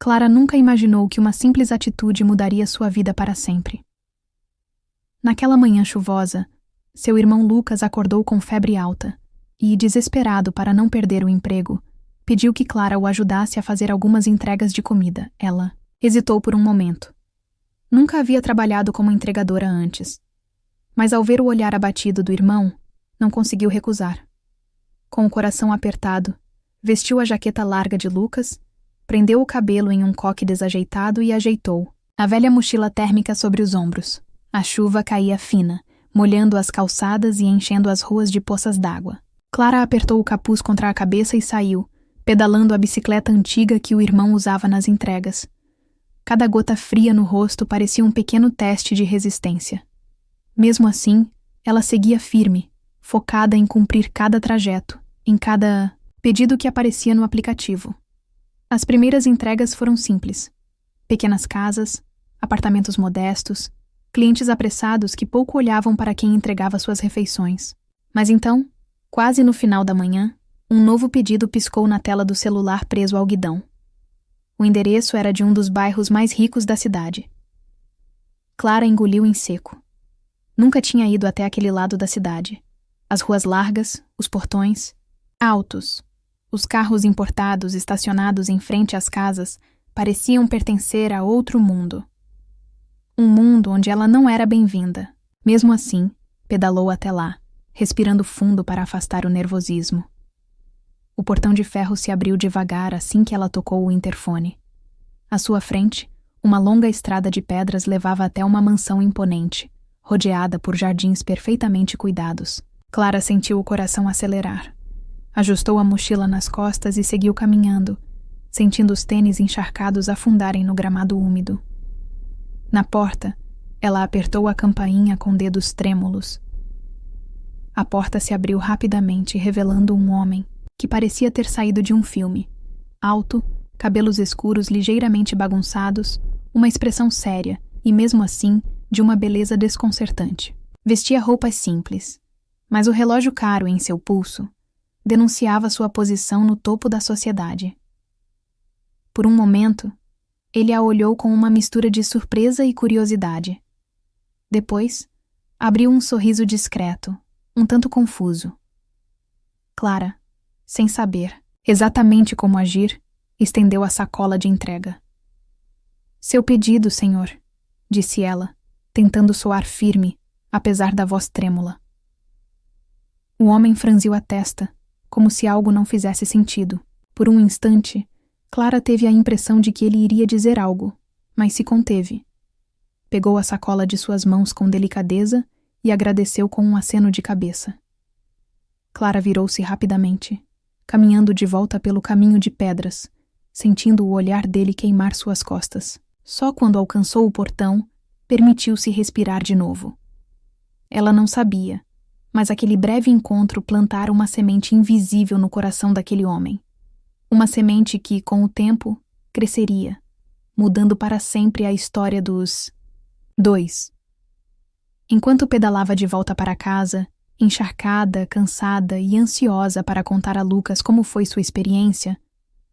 Clara nunca imaginou que uma simples atitude mudaria sua vida para sempre. Naquela manhã chuvosa, seu irmão Lucas acordou com febre alta e, desesperado para não perder o emprego, pediu que Clara o ajudasse a fazer algumas entregas de comida. Ela hesitou por um momento. Nunca havia trabalhado como entregadora antes, mas ao ver o olhar abatido do irmão, não conseguiu recusar. Com o coração apertado, vestiu a jaqueta larga de Lucas, prendeu o cabelo em um coque desajeitado e ajeitou a velha mochila térmica sobre os ombros. A chuva caía fina, molhando as calçadas e enchendo as ruas de poças d'água. Clara apertou o capuz contra a cabeça e saiu, pedalando a bicicleta antiga que o irmão usava nas entregas. Cada gota fria no rosto parecia um pequeno teste de resistência. Mesmo assim, ela seguia firme, focada em cumprir cada trajeto, em cada pedido que aparecia no aplicativo. As primeiras entregas foram simples. Pequenas casas, apartamentos modestos, clientes apressados que pouco olhavam para quem entregava suas refeições. Mas então, quase no final da manhã, um novo pedido piscou na tela do celular preso ao guidão. O endereço era de um dos bairros mais ricos da cidade. Clara engoliu em seco. Nunca tinha ido até aquele lado da cidade. As ruas largas, os portões, altos. Os carros importados estacionados em frente às casas pareciam pertencer a outro mundo. Um mundo onde ela não era bem-vinda. Mesmo assim, pedalou até lá, respirando fundo para afastar o nervosismo. O portão de ferro se abriu devagar assim que ela tocou o interfone. À sua frente, uma longa estrada de pedras levava até uma mansão imponente, rodeada por jardins perfeitamente cuidados. Clara sentiu o coração acelerar. Ajustou a mochila nas costas e seguiu caminhando, sentindo os tênis encharcados afundarem no gramado úmido. Na porta, ela apertou a campainha com dedos trêmulos. A porta se abriu rapidamente, revelando um homem que parecia ter saído de um filme. Alto, cabelos escuros ligeiramente bagunçados, uma expressão séria e, mesmo assim, de uma beleza desconcertante. Vestia roupas simples, mas o relógio caro em seu pulso denunciava sua posição no topo da sociedade. Por um momento, ele a olhou com uma mistura de surpresa e curiosidade. Depois, abriu um sorriso discreto, um tanto confuso. Clara, sem saber exatamente como agir, estendeu a sacola de entrega. "Seu pedido, senhor", disse ela, tentando soar firme, apesar da voz trêmula. O homem franziu a testa, como se algo não fizesse sentido. Por um instante, Clara teve a impressão de que ele iria dizer algo, mas se conteve. Pegou a sacola de suas mãos com delicadeza e agradeceu com um aceno de cabeça. Clara virou-se rapidamente, caminhando de volta pelo caminho de pedras, sentindo o olhar dele queimar suas costas. Só quando alcançou o portão, permitiu-se respirar de novo. Ela não sabia, mas aquele breve encontro plantara uma semente invisível no coração daquele homem. Uma semente que, com o tempo, cresceria, mudando para sempre a história dos dois. Enquanto pedalava de volta para casa, encharcada, cansada e ansiosa para contar a Lucas como foi sua experiência,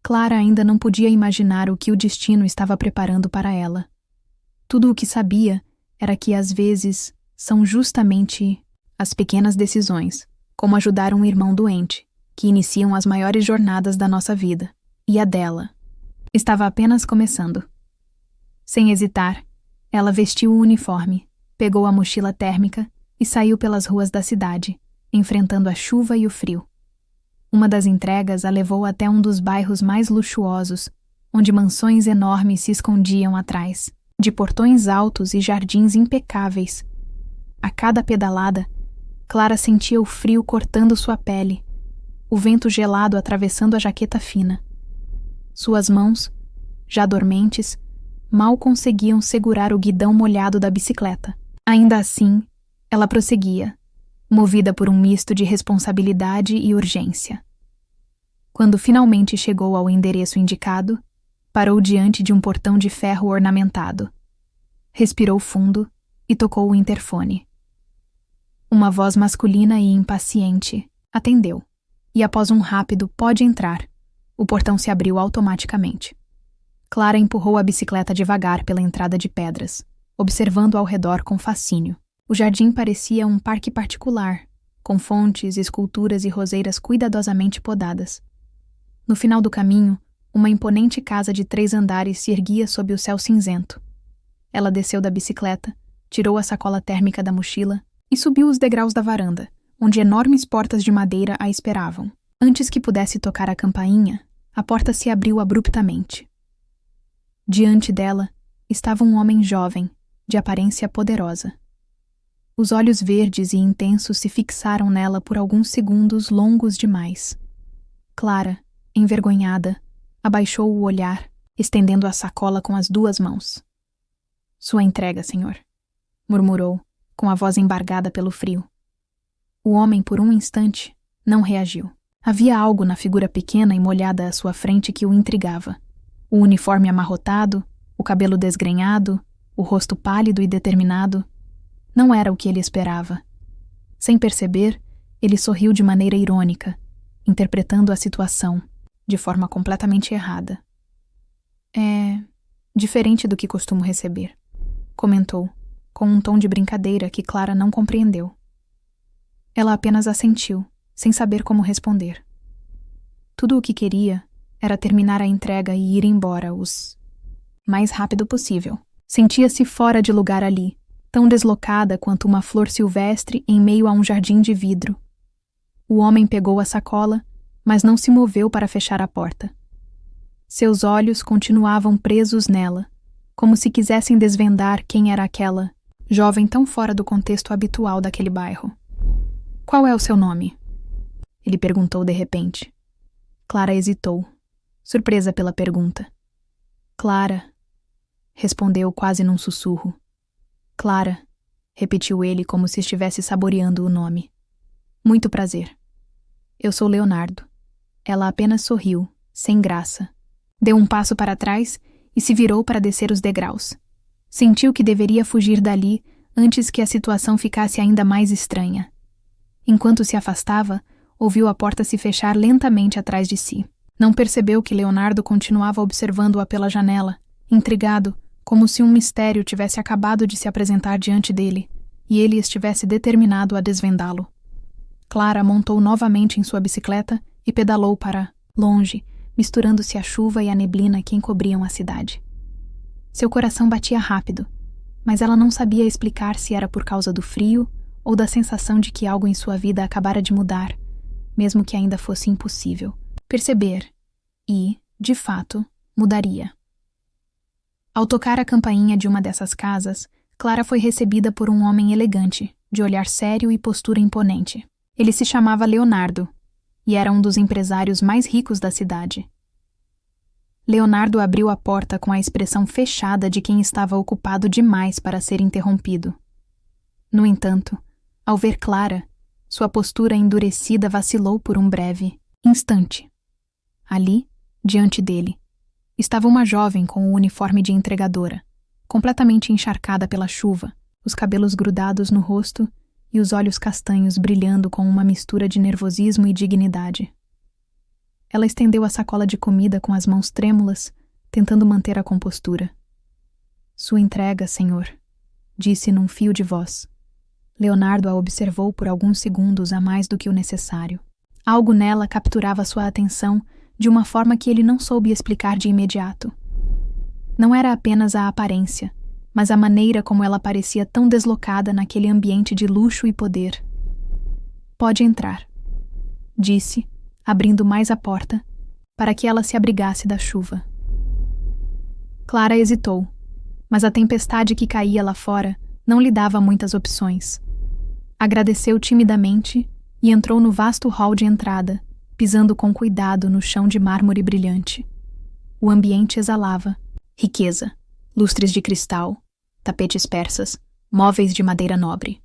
Clara ainda não podia imaginar o que o destino estava preparando para ela. Tudo o que sabia era que, às vezes, são justamente as pequenas decisões, como ajudar um irmão doente, que iniciam as maiores jornadas da nossa vida. E a dela estava apenas começando. Sem hesitar, ela vestiu o uniforme, pegou a mochila térmica e saiu pelas ruas da cidade, enfrentando a chuva e o frio. Uma das entregas a levou até um dos bairros mais luxuosos, onde mansões enormes se escondiam atrás, de portões altos e jardins impecáveis. A cada pedalada, Clara sentia o frio cortando sua pele, o vento gelado atravessando a jaqueta fina. Suas mãos, já dormentes, mal conseguiam segurar o guidão molhado da bicicleta. Ainda assim, ela prosseguia, movida por um misto de responsabilidade e urgência. Quando finalmente chegou ao endereço indicado, parou diante de um portão de ferro ornamentado. Respirou fundo e tocou o interfone. Uma voz masculina e impaciente atendeu, e após um rápido "pode entrar", o portão se abriu automaticamente. Clara empurrou a bicicleta devagar pela entrada de pedras, observando ao redor com fascínio. O jardim parecia um parque particular, com fontes, esculturas e roseiras cuidadosamente podadas. No final do caminho, uma imponente casa de 3 andares se erguia sob o céu cinzento. Ela desceu da bicicleta, tirou a sacola térmica da mochila e subiu os degraus da varanda, onde enormes portas de madeira a esperavam. Antes que pudesse tocar a campainha, a porta se abriu abruptamente. Diante dela estava um homem jovem, de aparência poderosa. Os olhos verdes e intensos se fixaram nela por alguns segundos longos demais. Clara, envergonhada, abaixou o olhar, estendendo a sacola com as 2 mãos. "Sua entrega, senhor", murmurou, com a voz embargada pelo frio. O homem, por um instante, não reagiu. Havia algo na figura pequena e molhada à sua frente que o intrigava. O uniforme amarrotado, o cabelo desgrenhado, o rosto pálido e determinado. Não era o que ele esperava. Sem perceber, ele sorriu de maneira irônica, interpretando a situação, de forma completamente errada. "É diferente do que costumo receber", comentou, com um tom de brincadeira que Clara não compreendeu. Ela apenas assentiu, sem saber como responder. Tudo o que queria era terminar a entrega e ir embora mais rápido possível. Sentia-se fora de lugar ali, tão deslocada quanto uma flor silvestre em meio a um jardim de vidro. O homem pegou a sacola, mas não se moveu para fechar a porta. Seus olhos continuavam presos nela, como se quisessem desvendar quem era aquela jovem tão fora do contexto habitual daquele bairro. "Qual é o seu nome?" ele perguntou de repente. Clara hesitou, surpresa pela pergunta. "Clara", respondeu quase num sussurro. "Clara", repetiu ele como se estivesse saboreando o nome. "Muito prazer. Eu sou Leonardo." Ela apenas sorriu, sem graça. Deu um passo para trás e se virou para descer os degraus. Sentiu que deveria fugir dali antes que a situação ficasse ainda mais estranha. Enquanto se afastava, ouviu a porta se fechar lentamente atrás de si. Não percebeu que Leonardo continuava observando-a pela janela, intrigado, como se um mistério tivesse acabado de se apresentar diante dele, e ele estivesse determinado a desvendá-lo. Clara montou novamente em sua bicicleta e pedalou para longe, misturando-se à chuva e à neblina que encobriam a cidade. Seu coração batia rápido, mas ela não sabia explicar se era por causa do frio ou da sensação de que algo em sua vida acabara de mudar, mesmo que ainda fosse impossível perceber, e, de fato, mudaria. Ao tocar a campainha de uma dessas casas, Clara foi recebida por um homem elegante, de olhar sério e postura imponente. Ele se chamava Leonardo, e era um dos empresários mais ricos da cidade. Leonardo abriu a porta com a expressão fechada de quem estava ocupado demais para ser interrompido. No entanto, ao ver Clara, sua postura endurecida vacilou por um breve instante. Ali, diante dele, estava uma jovem com o uniforme de entregadora, completamente encharcada pela chuva, os cabelos grudados no rosto e os olhos castanhos brilhando com uma mistura de nervosismo e dignidade. Ela estendeu a sacola de comida com as mãos trêmulas, tentando manter a compostura. "Sua entrega, senhor", disse num fio de voz. Leonardo a observou por alguns segundos a mais do que o necessário. Algo nela capturava sua atenção de uma forma que ele não soube explicar de imediato. Não era apenas a aparência, mas a maneira como ela parecia tão deslocada naquele ambiente de luxo e poder. "Pode entrar", disse, abrindo mais a porta, para que ela se abrigasse da chuva. Clara hesitou, mas a tempestade que caía lá fora não lhe dava muitas opções. Agradeceu timidamente e entrou no vasto hall de entrada, pisando com cuidado no chão de mármore brilhante. O ambiente exalava riqueza, lustres de cristal, tapetes persas, móveis de madeira nobre.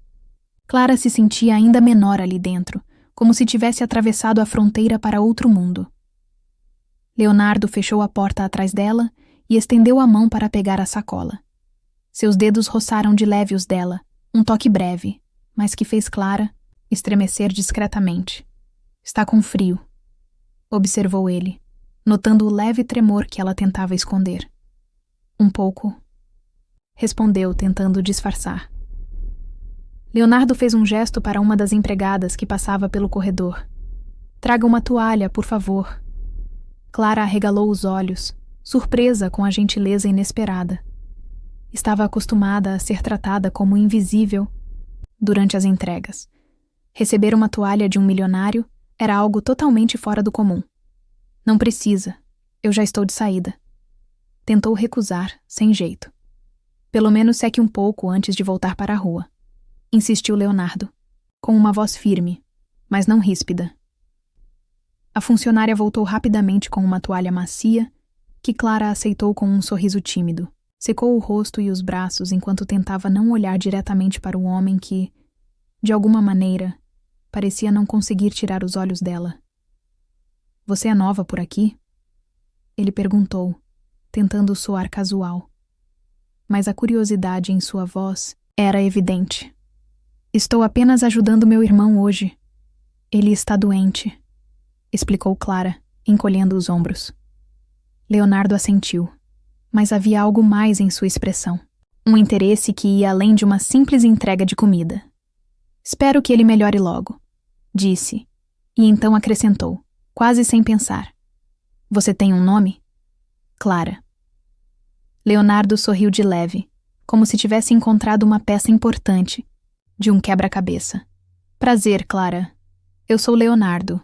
Clara se sentia ainda menor ali dentro, como se tivesse atravessado a fronteira para outro mundo. Leonardo fechou a porta atrás dela e estendeu a mão para pegar a sacola. Seus dedos roçaram de leve os dela, um toque breve, mas que fez Clara estremecer discretamente. "Está com frio", observou ele, notando o leve tremor que ela tentava esconder. Um pouco, respondeu, tentando disfarçar. Leonardo fez um gesto para uma das empregadas que passava pelo corredor. Traga uma toalha, por favor. Clara arregalou os olhos, surpresa com a gentileza inesperada. Estava acostumada a ser tratada como invisível durante as entregas. Receber uma toalha de um milionário era algo totalmente fora do comum. Não precisa, eu já estou de saída. Tentou recusar, sem jeito. Pelo menos seque um pouco antes de voltar para a rua. Insistiu Leonardo, com uma voz firme, mas não ríspida. A funcionária voltou rapidamente com uma toalha macia, que Clara aceitou com um sorriso tímido. Secou o rosto e os braços enquanto tentava não olhar diretamente para o homem que, de alguma maneira, parecia não conseguir tirar os olhos dela. Você é nova por aqui? Ele perguntou, tentando soar casual. Mas a curiosidade em sua voz era evidente. Estou apenas ajudando meu irmão hoje. Ele está doente, explicou Clara, encolhendo os ombros. Leonardo assentiu, mas havia algo mais em sua expressão. Um interesse que ia além de uma simples entrega de comida. Espero que ele melhore logo, disse, e então acrescentou, quase sem pensar. Você tem um nome? Clara. Leonardo sorriu de leve, como se tivesse encontrado uma peça importante, de um quebra-cabeça. Prazer, Clara. Eu sou Leonardo.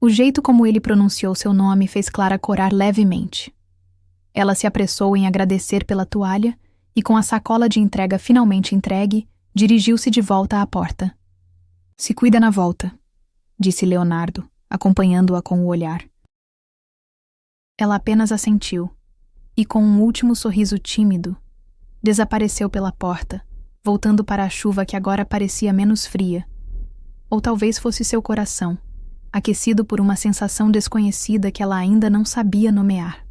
O jeito como ele pronunciou seu nome fez Clara corar levemente. Ela se apressou em agradecer pela toalha e, com a sacola de entrega finalmente entregue, dirigiu-se de volta à porta. Se cuida na volta, disse Leonardo, acompanhando-a com o olhar. Ela apenas assentiu, e com um último sorriso tímido, desapareceu pela porta, voltando para a chuva que agora parecia menos fria. Ou talvez fosse seu coração, aquecido por uma sensação desconhecida que ela ainda não sabia nomear.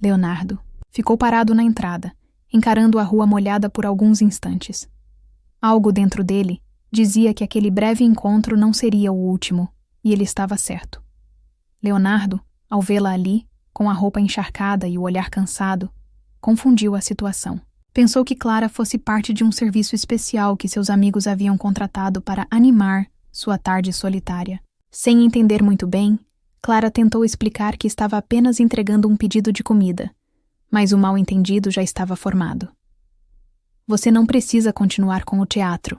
Leonardo ficou parado na entrada, encarando a rua molhada por alguns instantes. Algo dentro dele dizia que aquele breve encontro não seria o último, e ele estava certo. Leonardo, ao vê-la ali, com a roupa encharcada e o olhar cansado, confundiu a situação. Pensou que Clara fosse parte de um serviço especial que seus amigos haviam contratado para animar sua tarde solitária. Sem entender muito bem, Clara tentou explicar que estava apenas entregando um pedido de comida, mas o mal-entendido já estava formado. Você não precisa continuar com o teatro,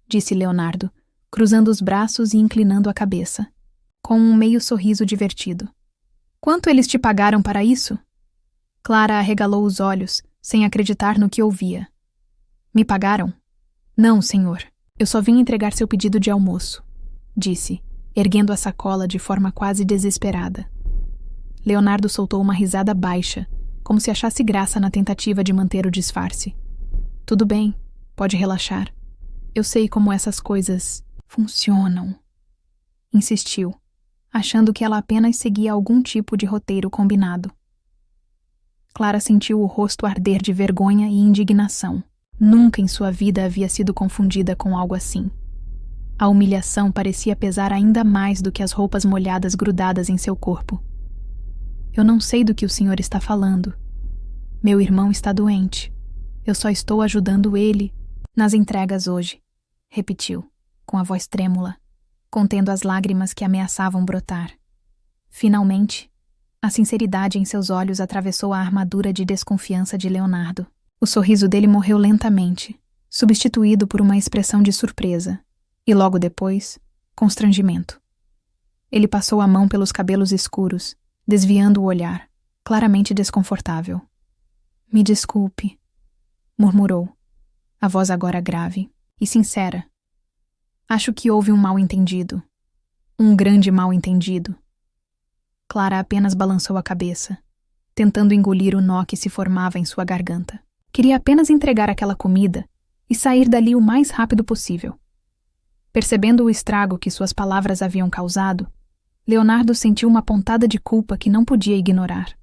disse Leonardo, cruzando os braços e inclinando a cabeça, com um meio sorriso divertido. Quanto eles te pagaram para isso? Clara arregalou os olhos, sem acreditar no que ouvia. Me pagaram? Não, senhor. Eu só vim entregar seu pedido de almoço, disse, erguendo a sacola de forma quase desesperada. Leonardo soltou uma risada baixa, como se achasse graça na tentativa de manter o disfarce. Tudo bem, pode relaxar. Eu sei como essas coisas funcionam. Insistiu, achando que ela apenas seguia algum tipo de roteiro combinado. Clara sentiu o rosto arder de vergonha e indignação. Nunca em sua vida havia sido confundida com algo assim. A humilhação parecia pesar ainda mais do que as roupas molhadas grudadas em seu corpo. Eu não sei do que o senhor está falando. Meu irmão está doente. Eu só estou ajudando ele nas entregas hoje, repetiu, com a voz trêmula, contendo as lágrimas que ameaçavam brotar. Finalmente, a sinceridade em seus olhos atravessou a armadura de desconfiança de Leonardo. O sorriso dele morreu lentamente, substituído por uma expressão de surpresa, e logo depois, constrangimento. Ele passou a mão pelos cabelos escuros, desviando o olhar, claramente desconfortável. Me desculpe, murmurou, a voz agora grave e sincera. Acho que houve um mal-entendido. Um grande mal-entendido. Clara apenas balançou a cabeça, tentando engolir o nó que se formava em sua garganta. Queria apenas entregar aquela comida e sair dali o mais rápido possível. Percebendo o estrago que suas palavras haviam causado, Leonardo sentiu uma pontada de culpa que não podia ignorar.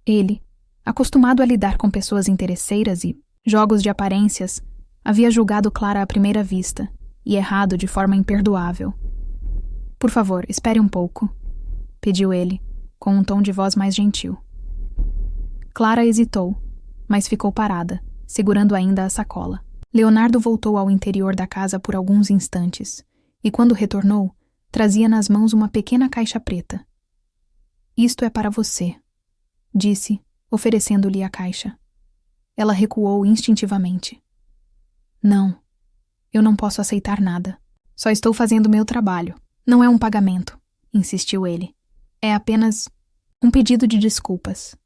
Ele, acostumado a lidar com pessoas interesseiras e jogos de aparências, havia julgado Clara à primeira vista e errado de forma imperdoável. Por favor, espere um pouco, pediu ele, com um tom de voz mais gentil. Clara hesitou, mas ficou parada, segurando ainda a sacola. Leonardo voltou ao interior da casa por alguns instantes, e quando retornou, trazia nas mãos uma pequena caixa preta. Isto é para você, disse, oferecendo-lhe a caixa. Ela recuou instintivamente. Não, eu não posso aceitar nada. Só estou fazendo meu trabalho. Não é um pagamento, insistiu ele. É apenas um pedido de desculpas.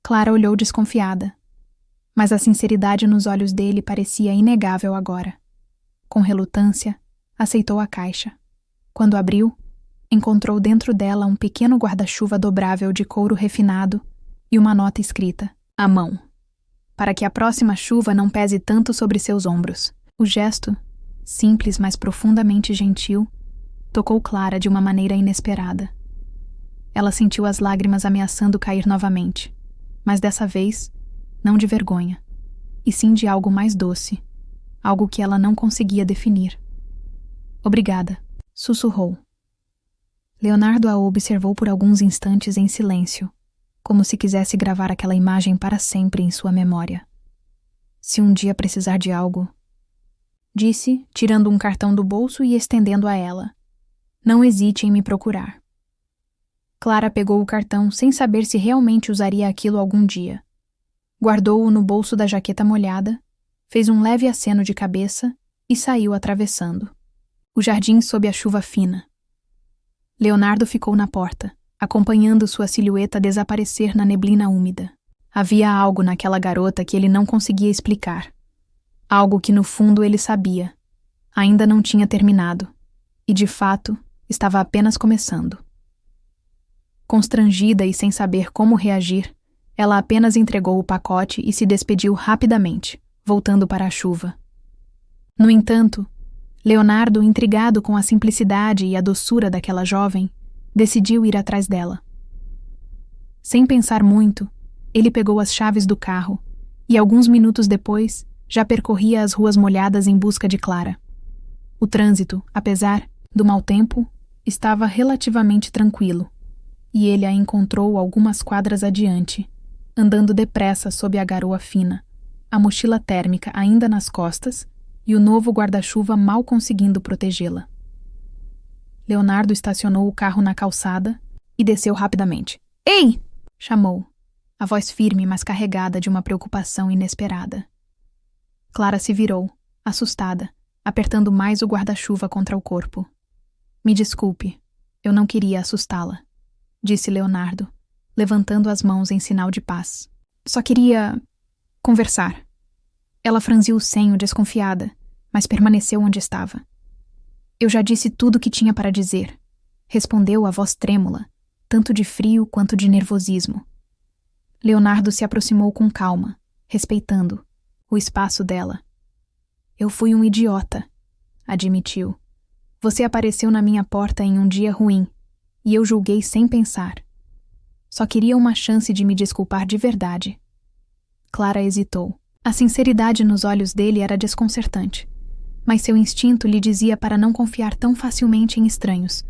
Clara olhou desconfiada, mas a sinceridade nos olhos dele parecia inegável agora. Com relutância, aceitou a caixa. Quando abriu, encontrou dentro dela um pequeno guarda-chuva dobrável de couro refinado e uma nota escrita, à mão, para que a próxima chuva não pese tanto sobre seus ombros. O gesto, simples mas profundamente gentil, tocou Clara de uma maneira inesperada. Ela sentiu as lágrimas ameaçando cair novamente, mas dessa vez, não de vergonha, e sim de algo mais doce, algo que ela não conseguia definir. Obrigada, sussurrou. Leonardo a observou por alguns instantes em silêncio, como se quisesse gravar aquela imagem para sempre em sua memória. Se um dia precisar de algo, disse, tirando um cartão do bolso e estendendo a ela. Não hesite em me procurar. Clara pegou o cartão sem saber se realmente usaria aquilo algum dia. Guardou-o no bolso da jaqueta molhada, fez um leve aceno de cabeça e saiu atravessando o jardim sob a chuva fina. Leonardo ficou na porta, acompanhando sua silhueta desaparecer na neblina úmida. Havia algo naquela garota que ele não conseguia explicar. Algo que no fundo ele sabia. Ainda não tinha terminado. E de fato, estava apenas começando. Constrangida e sem saber como reagir, ela apenas entregou o pacote e se despediu rapidamente, voltando para a chuva. No entanto, Leonardo, intrigado com a simplicidade e a doçura daquela jovem, decidiu ir atrás dela. Sem pensar muito, ele pegou as chaves do carro e, alguns minutos depois, já percorria as ruas molhadas em busca de Clara. O trânsito, apesar do mau tempo, estava relativamente tranquilo, e ele a encontrou algumas quadras adiante, andando depressa sob a garoa fina, a mochila térmica ainda nas costas e o novo guarda-chuva mal conseguindo protegê-la. Leonardo estacionou o carro na calçada e desceu rapidamente. Ei! Chamou, a voz firme mas carregada de uma preocupação inesperada. Clara se virou, assustada, apertando mais o guarda-chuva contra o corpo. Me desculpe, eu não queria assustá-la, disse Leonardo, levantando as mãos em sinal de paz. Só queria conversar. Ela franziu o senho desconfiada, mas permaneceu onde estava. Eu já disse tudo o que tinha para dizer, respondeu a voz trêmula, tanto de frio quanto de nervosismo. Leonardo se aproximou com calma, respeitando o espaço dela. Eu fui um idiota, admitiu. Você apareceu na minha porta em um dia ruim, e eu julguei sem pensar. Só queria uma chance de me desculpar de verdade. Clara hesitou. A sinceridade nos olhos dele era desconcertante, mas seu instinto lhe dizia para não confiar tão facilmente em estranhos,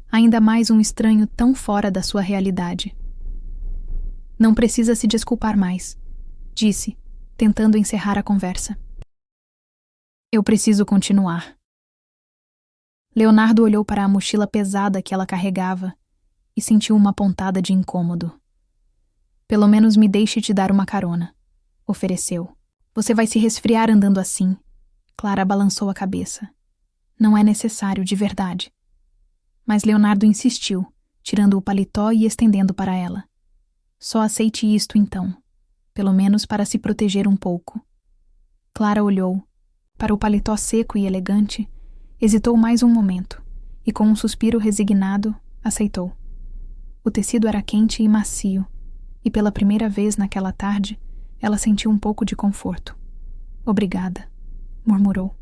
ainda mais um estranho tão fora da sua realidade. Não precisa se desculpar mais, disse, tentando encerrar a conversa. Eu preciso continuar. Leonardo olhou para a mochila pesada que ela carregava e sentiu uma pontada de incômodo. Pelo menos me deixe te dar uma carona, ofereceu. Você vai se resfriar andando assim. Clara balançou a cabeça. Não é necessário, de verdade. Mas Leonardo insistiu, tirando o paletó e estendendo para ela. Só aceite isto então, pelo menos para se proteger um pouco. Clara olhou para o paletó seco e elegante, hesitou mais um momento e, com um suspiro resignado, aceitou. O tecido era quente e macio, e pela primeira vez naquela tarde, ela sentiu um pouco de conforto. Obrigada, murmurou.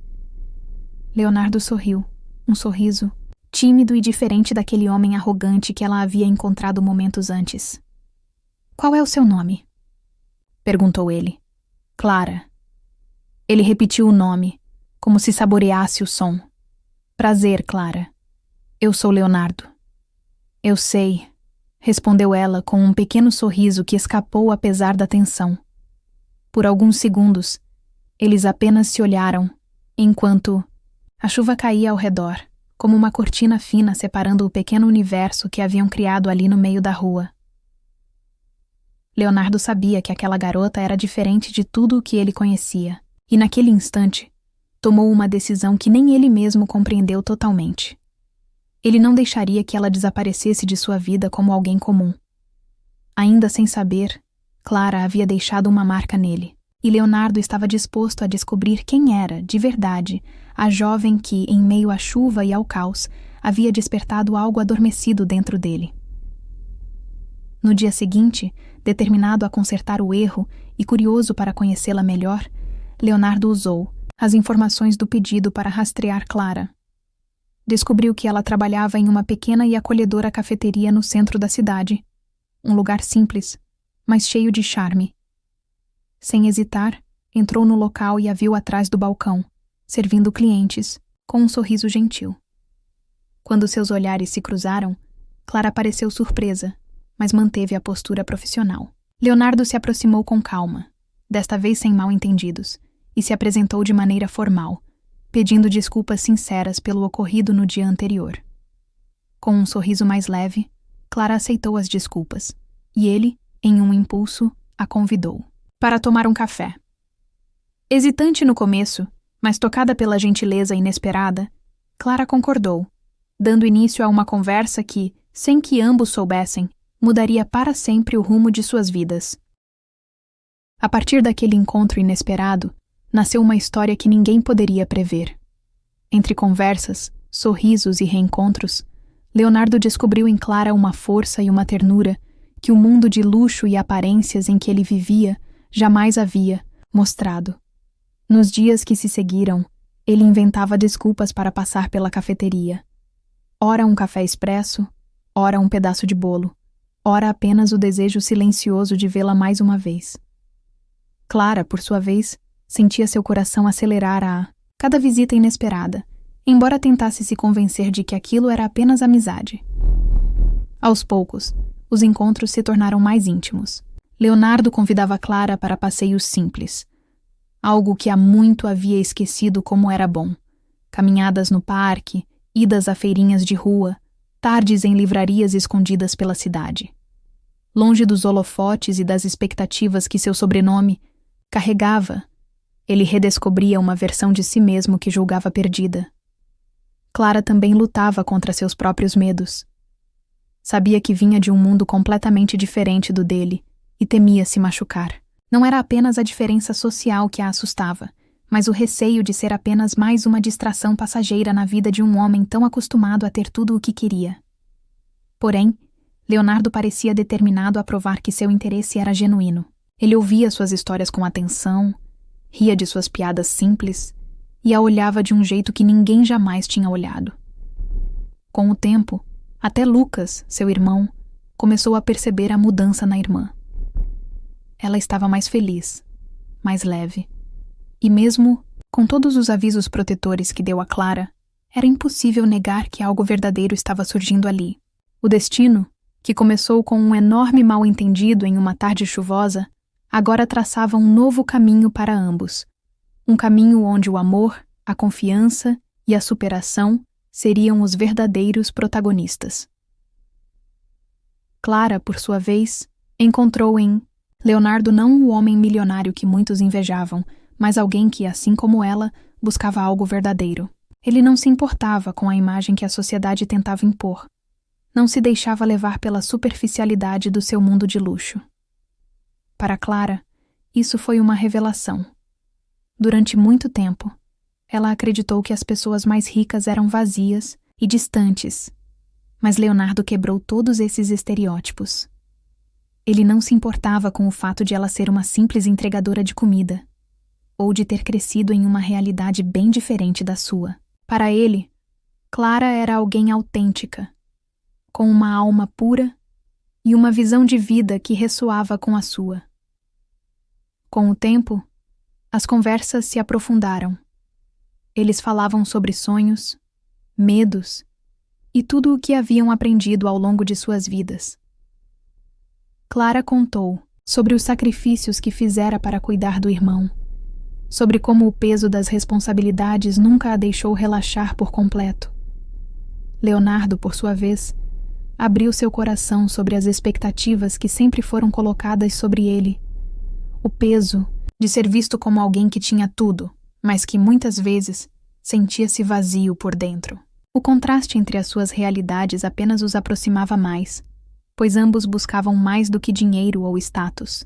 Leonardo sorriu, um sorriso tímido e diferente daquele homem arrogante que ela havia encontrado momentos antes. Qual é o seu nome? Perguntou ele. Clara. Ele repetiu o nome, como se saboreasse o som. Prazer, Clara. Eu sou Leonardo. Eu sei, respondeu ela com um pequeno sorriso que escapou apesar da tensão. Por alguns segundos, eles apenas se olharam, enquanto a chuva caía ao redor, como uma cortina fina separando o pequeno universo que haviam criado ali no meio da rua. Leonardo sabia que aquela garota era diferente de tudo o que ele conhecia, e naquele instante, tomou uma decisão que nem ele mesmo compreendeu totalmente. Ele não deixaria que ela desaparecesse de sua vida como alguém comum. Ainda sem saber, Clara havia deixado uma marca nele, e Leonardo estava disposto a descobrir quem era, de verdade, a jovem que, em meio à chuva e ao caos, havia despertado algo adormecido dentro dele. No dia seguinte, determinado a consertar o erro e curioso para conhecê-la melhor, Leonardo usou as informações do pedido para rastrear Clara. Descobriu que ela trabalhava em uma pequena e acolhedora cafeteria no centro da cidade, um lugar simples, mas cheio de charme. Sem hesitar, entrou no local e a viu atrás do balcão, servindo clientes, com um sorriso gentil. Quando seus olhares se cruzaram, Clara pareceu surpresa, mas manteve a postura profissional. Leonardo se aproximou com calma, desta vez sem mal-entendidos, e se apresentou de maneira formal, pedindo desculpas sinceras pelo ocorrido no dia anterior. Com um sorriso mais leve, Clara aceitou as desculpas, e ele, em um impulso, a convidou para tomar um café. Hesitante no começo, mas tocada pela gentileza inesperada, Clara concordou, dando início a uma conversa que, sem que ambos soubessem, mudaria para sempre o rumo de suas vidas. A partir daquele encontro inesperado, nasceu uma história que ninguém poderia prever. Entre conversas, sorrisos e reencontros, Leonardo descobriu em Clara uma força e uma ternura que o mundo de luxo e aparências em que ele vivia jamais havia mostrado. Nos dias que se seguiram, ele inventava desculpas para passar pela cafeteria. Ora um café expresso, ora um pedaço de bolo, ora apenas o desejo silencioso de vê-la mais uma vez. Clara, por sua vez, sentia seu coração acelerar a cada visita inesperada, embora tentasse se convencer de que aquilo era apenas amizade. Aos poucos, os encontros se tornaram mais íntimos. Leonardo convidava Clara para passeios simples, algo que há muito havia esquecido como era bom. Caminhadas no parque, idas a feirinhas de rua, tardes em livrarias escondidas pela cidade. Longe dos holofotes e das expectativas que seu sobrenome carregava, ele redescobria uma versão de si mesmo que julgava perdida. Clara também lutava contra seus próprios medos. Sabia que vinha de um mundo completamente diferente do dele e temia se machucar. Não era apenas a diferença social que a assustava, mas o receio de ser apenas mais uma distração passageira na vida de um homem tão acostumado a ter tudo o que queria. Porém, Leonardo parecia determinado a provar que seu interesse era genuíno. Ele ouvia suas histórias com atenção, ria de suas piadas simples e a olhava de um jeito que ninguém jamais tinha olhado. Com o tempo, até Lucas, seu irmão, começou a perceber a mudança na irmã. Ela estava mais feliz, mais leve, e mesmo com todos os avisos protetores que deu a Clara, era impossível negar que algo verdadeiro estava surgindo ali. O destino, que começou com um enorme mal-entendido em uma tarde chuvosa, agora traçava um novo caminho para ambos. Um caminho onde o amor, a confiança e a superação seriam os verdadeiros protagonistas. Clara, por sua vez, encontrou em Leonardo não o homem milionário que muitos invejavam, mas alguém que, assim como ela, buscava algo verdadeiro. Ele não se importava com a imagem que a sociedade tentava impor. Não se deixava levar pela superficialidade do seu mundo de luxo. Para Clara, isso foi uma revelação. Durante muito tempo, ela acreditou que as pessoas mais ricas eram vazias e distantes, mas Leonardo quebrou todos esses estereótipos. Ele não se importava com o fato de ela ser uma simples entregadora de comida, ou de ter crescido em uma realidade bem diferente da sua. Para ele, Clara era alguém autêntica, com uma alma pura e uma visão de vida que ressoava com a sua. Com o tempo, as conversas se aprofundaram. Eles falavam sobre sonhos, medos e tudo o que haviam aprendido ao longo de suas vidas. Clara contou sobre os sacrifícios que fizera para cuidar do irmão, sobre como o peso das responsabilidades nunca a deixou relaxar por completo. Leonardo, por sua vez, abriu seu coração sobre as expectativas que sempre foram colocadas sobre ele, o peso de ser visto como alguém que tinha tudo, mas que muitas vezes sentia-se vazio por dentro. O contraste entre as suas realidades apenas os aproximava mais, pois ambos buscavam mais do que dinheiro ou status.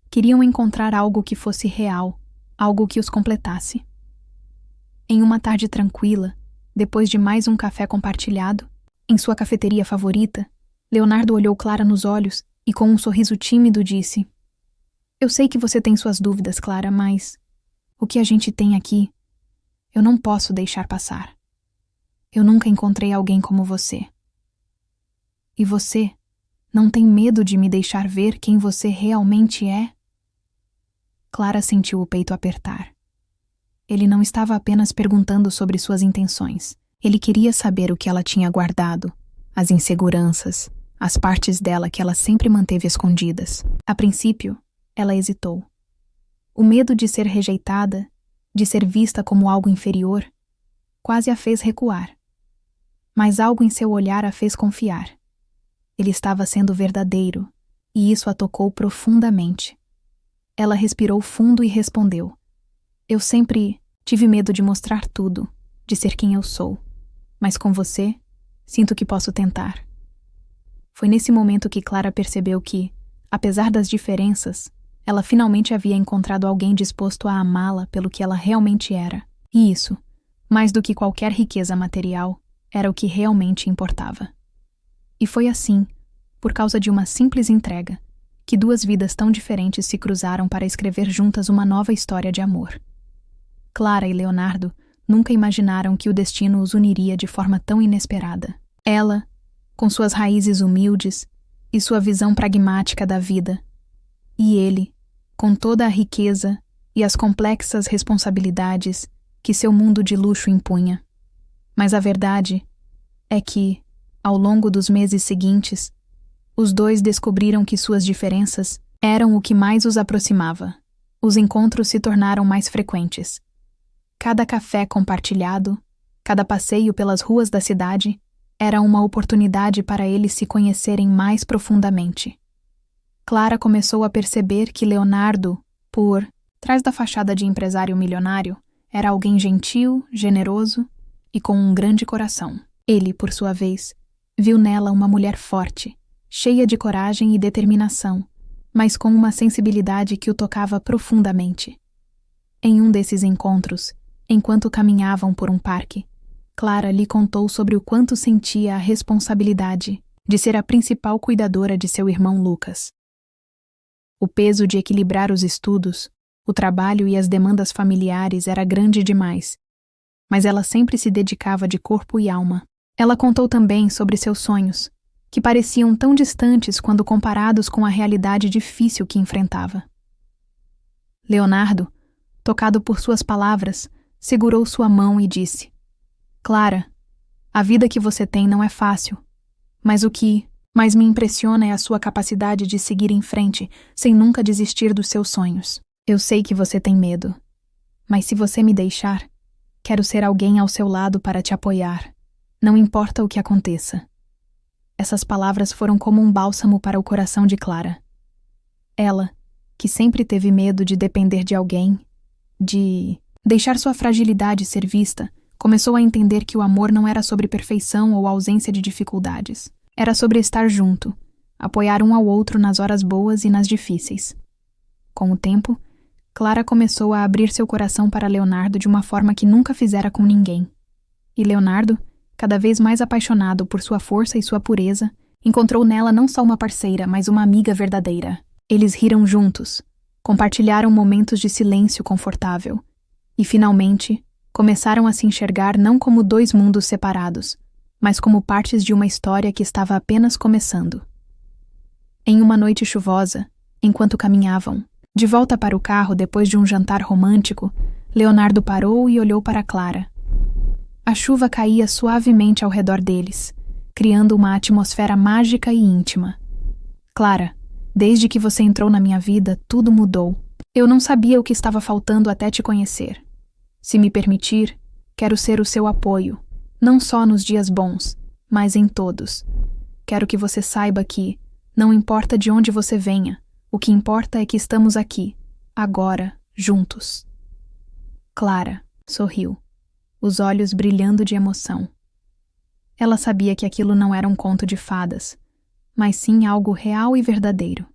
Queriam encontrar algo que fosse real, algo que os completasse. Em uma tarde tranquila, depois de mais um café compartilhado, em sua cafeteria favorita, Leonardo olhou Clara nos olhos e com um sorriso tímido disse: "Eu sei que você tem suas dúvidas, Clara, mas o que a gente tem aqui, eu não posso deixar passar. Eu nunca encontrei alguém como você. E você não tem medo de me deixar ver quem você realmente é?" Clara sentiu o peito apertar. Ele não estava apenas perguntando sobre suas intenções. Ele queria saber o que ela tinha guardado, as inseguranças, as partes dela que ela sempre manteve escondidas. A princípio, ela hesitou. O medo de ser rejeitada, de ser vista como algo inferior, quase a fez recuar. Mas algo em seu olhar a fez confiar. Ele estava sendo verdadeiro, e isso a tocou profundamente. Ela respirou fundo e respondeu: "Eu sempre tive medo de mostrar tudo, de ser quem eu sou. Mas com você, sinto que posso tentar." Foi nesse momento que Clara percebeu que, apesar das diferenças, ela finalmente havia encontrado alguém disposto a amá-la pelo que ela realmente era. E isso, mais do que qualquer riqueza material, era o que realmente importava. E foi assim, por causa de uma simples entrega, que duas vidas tão diferentes se cruzaram para escrever juntas uma nova história de amor. Clara e Leonardo nunca imaginaram que o destino os uniria de forma tão inesperada. Ela, com suas raízes humildes e sua visão pragmática da vida, e ele, com toda a riqueza e as complexas responsabilidades que seu mundo de luxo impunha. Mas a verdade é que, ao longo dos meses seguintes, os dois descobriram que suas diferenças eram o que mais os aproximava. Os encontros se tornaram mais frequentes. Cada café compartilhado, cada passeio pelas ruas da cidade, era uma oportunidade para eles se conhecerem mais profundamente. Clara começou a perceber que Leonardo, por trás da fachada de empresário milionário, era alguém gentil, generoso e com um grande coração. Ele, por sua vez, viu nela uma mulher forte, cheia de coragem e determinação, mas com uma sensibilidade que o tocava profundamente. Em um desses encontros, enquanto caminhavam por um parque, Clara lhe contou sobre o quanto sentia a responsabilidade de ser a principal cuidadora de seu irmão Lucas. O peso de equilibrar os estudos, o trabalho e as demandas familiares era grande demais, mas ela sempre se dedicava de corpo e alma. Ela contou também sobre seus sonhos, que pareciam tão distantes quando comparados com a realidade difícil que enfrentava. Leonardo, tocado por suas palavras, segurou sua mão e disse: "Clara, a vida que você tem não é fácil, mas o que mais me impressiona é a sua capacidade de seguir em frente sem nunca desistir dos seus sonhos. Eu sei que você tem medo, mas se você me deixar, quero ser alguém ao seu lado para te apoiar, não importa o que aconteça." Essas palavras foram como um bálsamo para o coração de Clara. Ela, que sempre teve medo de depender de alguém, de deixar sua fragilidade ser vista, começou a entender que o amor não era sobre perfeição ou ausência de dificuldades. Era sobre estar junto, apoiar um ao outro nas horas boas e nas difíceis. Com o tempo, Clara começou a abrir seu coração para Leonardo de uma forma que nunca fizera com ninguém. E Leonardo, cada vez mais apaixonado por sua força e sua pureza, encontrou nela não só uma parceira, mas uma amiga verdadeira. Eles riram juntos, compartilharam momentos de silêncio confortável, e finalmente começaram a se enxergar não como dois mundos separados, mas como partes de uma história que estava apenas começando. Em uma noite chuvosa, enquanto caminhavam, de volta para o carro depois de um jantar romântico, Leonardo parou e olhou para Clara. A chuva caía suavemente ao redor deles, criando uma atmosfera mágica e íntima. "Clara, Desde que você entrou na minha vida, tudo mudou. Eu não sabia o que estava faltando até te conhecer. Se me permitir, quero ser o seu apoio, não só nos dias bons, mas em todos. Quero que você saiba que, não importa de onde você venha, o que importa é que estamos aqui, agora, juntos. Clara sorriu, os olhos brilhando de emoção. Ela sabia que aquilo não era um conto de fadas, mas sim algo real e verdadeiro.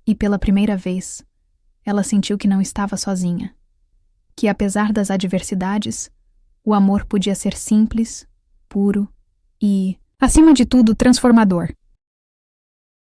E pela primeira vez, ela sentiu que não estava sozinha, que apesar das adversidades, o amor podia ser simples, puro e, acima de tudo, transformador.